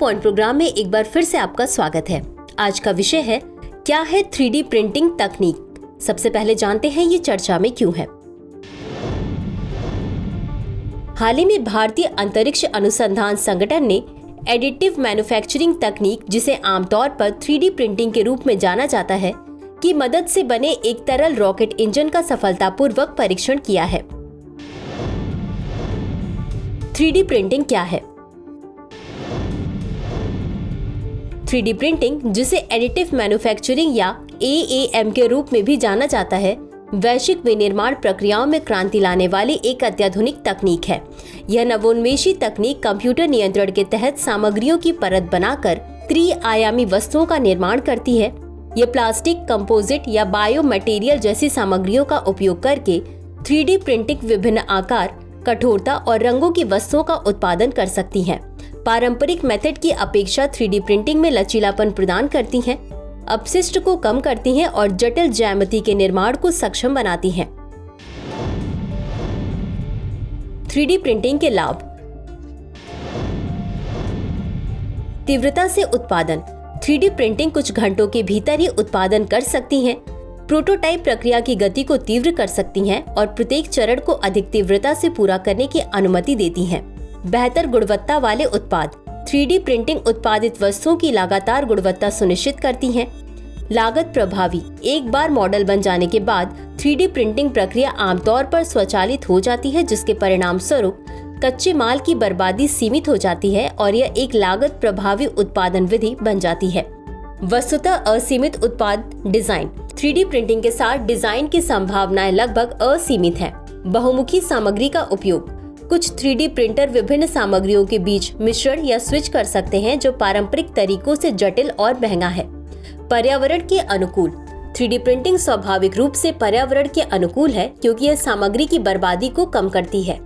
Point programme में एक बार फिर से आपका स्वागत है। आज का विषय है क्या है 3D प्रिंटिंग तकनीक। सबसे पहले जानते हैं ये चर्चा में क्यों है। हाल ही में भारतीय अंतरिक्ष अनुसंधान संगठन ने एडिटिव मैन्युफैक्चरिंग तकनीक, जिसे आमतौर पर 3D प्रिंटिंग के रूप में जाना जाता है, की मदद से बने एक तरल रॉकेट इंजन का सफलतापूर्वक परीक्षण किया है। 3D प्रिंटिंग क्या है? 3D प्रिंटिंग, जिसे एडिटिव मैन्युफैक्चरिंग या AAM के रूप में भी जाना जाता है, वैश्विक विनिर्माण प्रक्रियाओं में क्रांति लाने वाली एक अत्याधुनिक तकनीक है। यह नवोन्मेषी तकनीक कंप्यूटर नियंत्रण के तहत सामग्रियों की परत बनाकर त्रि-आयामी वस्तुओं का निर्माण करती है। यह प्लास्टिक, कंपोजिट या बायो मटेरियल जैसी सामग्रियों का उपयोग करके 3D प्रिंटिंग विभिन्न आकार, कठोरता और रंगों की वस्तुओं का उत्पादन कर सकती है। पारंपरिक मेथड की अपेक्षा 3D प्रिंटिंग में लचीलापन प्रदान करती हैं, अपशिष्ट को कम करती हैं और जटिल ज्यामिति के निर्माण को सक्षम बनाती हैं। 3D प्रिंटिंग के लाभ। तीव्रता से उत्पादन। 3D प्रिंटिंग कुछ घंटों के भीतर ही उत्पादन कर सकती है। प्रोटोटाइप प्रक्रिया की गति को तीव्र कर सकती हैं और प्रत्येक चरण को अधिक तीव्रता से पूरा करने की अनुमति देती हैं। बेहतर गुणवत्ता वाले उत्पाद। 3D प्रिंटिंग उत्पादित वस्तुओं की लगातार गुणवत्ता सुनिश्चित करती है। लागत प्रभावी। एक बार मॉडल बन जाने के बाद 3D प्रिंटिंग प्रक्रिया आमतौर पर स्वचालित हो जाती है, जिसके परिणाम स्वरूप कच्चे माल की बर्बादी सीमित हो जाती है और यह एक लागत प्रभावी उत्पादन विधि बन जाती है। वस्तुतः असीमित उत्पाद डिजाइन। 3D प्रिंटिंग के साथ डिजाइन की संभावनाएं लगभग असीमित हैं। बहुमुखी सामग्री का उपयोग। कुछ 3D प्रिंटर विभिन्न सामग्रियों के बीच मिश्रण या स्विच कर सकते हैं, जो पारंपरिक तरीकों से जटिल और महंगा है। पर्यावरण के अनुकूल। 3D प्रिंटिंग स्वाभाविक रूप से पर्यावरण के अनुकूल है, क्योंकि यह सामग्री की बर्बादी को कम करती है।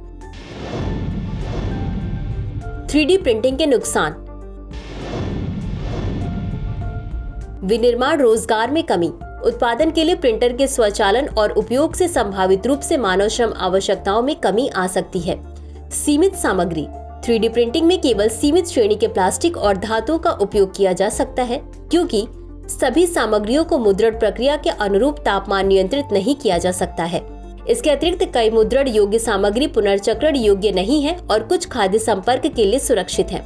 3D प्रिंटिंग के नुकसान। विनिर्माण रोजगार में कमी। उत्पादन के लिए प्रिंटर के स्वचालन और उपयोग से संभावित रूप से मानव श्रम आवश्यकताओं में कमी आ सकती है। सीमित सामग्री। 3D प्रिंटिंग में केवल सीमित श्रेणी के प्लास्टिक और धातुओं का उपयोग किया जा सकता है, क्योंकि सभी सामग्रियों को मुद्रण प्रक्रिया के अनुरूप तापमान नियंत्रित नहीं किया जा सकता है। इसके अतिरिक्त कई मुद्रण योग्य सामग्री पुनर्चक्रण योग्य नहीं है और कुछ खाद्य संपर्क के लिए सुरक्षित है।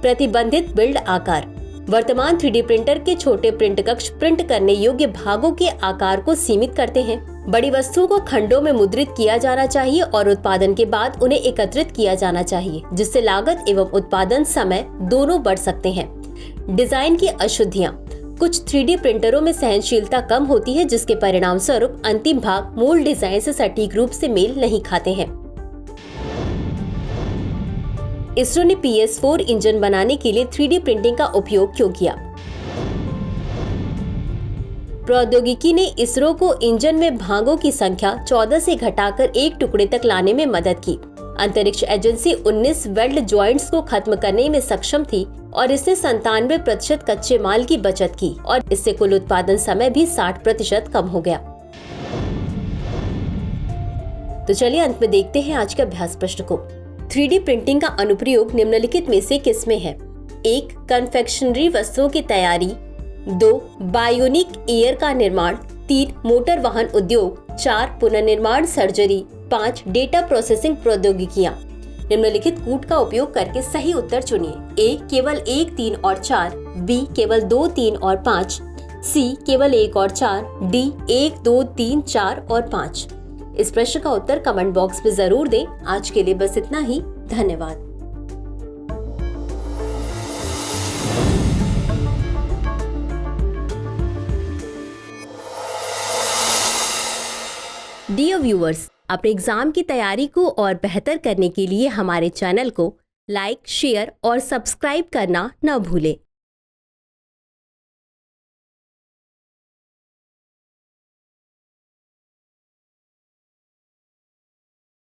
प्रतिबंधित बिल्ड आकार। वर्तमान 3D प्रिंटर के छोटे प्रिंट कक्ष प्रिंट करने योग्य भागों के आकार को सीमित करते हैं। बड़ी वस्तुओं को खंडों में मुद्रित किया जाना चाहिए और उत्पादन के बाद उन्हें एकत्रित किया जाना चाहिए, जिससे लागत एवं उत्पादन समय दोनों बढ़ सकते हैं। डिजाइन की अशुद्धियां। कुछ 3D प्रिंटरों में सहनशीलता कम होती है, जिसके परिणाम स्वरूप अंतिम भाग मूल डिजाइन से सटीक रूप से मेल नहीं खाते हैं। इसरो ने PS4 इंजन बनाने के लिए 3D प्रिंटिंग का उपयोग क्यों किया? प्रौद्योगिकी ने इसरो को इंजन में भागों की संख्या 14 से घटाकर एक टुकड़े तक लाने में मदद की। अंतरिक्ष एजेंसी 19 वेल्ड जॉइंट्स को खत्म करने में सक्षम थी और इससे 97% कच्चे माल की बचत की और इससे कुल उत्पादन समय भी 60% कम हो गया। तो चलिए अंत में देखते हैं आज के अभ्यास प्रश्न को। 3D प्रिंटिंग का अनुप्रयोग निम्नलिखित में से किसमें है? 1. कन्फेक्शनरी वस्तुओं की तैयारी। 2. बायोनिक ईयर का निर्माण। 3. मोटर वाहन उद्योग। 4. पुनर्निर्माण सर्जरी। 5. डेटा प्रोसेसिंग प्रौद्योगिकियां। निम्नलिखित कूट का उपयोग करके सही उत्तर चुनिए। A. केवल 1, 3 और 4। B. केवल 2, 3 और 5। C. केवल 1 और 4। D. 1, 2, 3, 4 और 5। इस प्रश्न का उत्तर कमेंट बॉक्स में जरूर दें। आज के लिए बस इतना ही। धन्यवाद। डियर व्यूअर्स, अपने एग्जाम की तैयारी को और बेहतर करने के लिए हमारे चैनल को लाइक, शेयर और सब्सक्राइब करना न भूलें।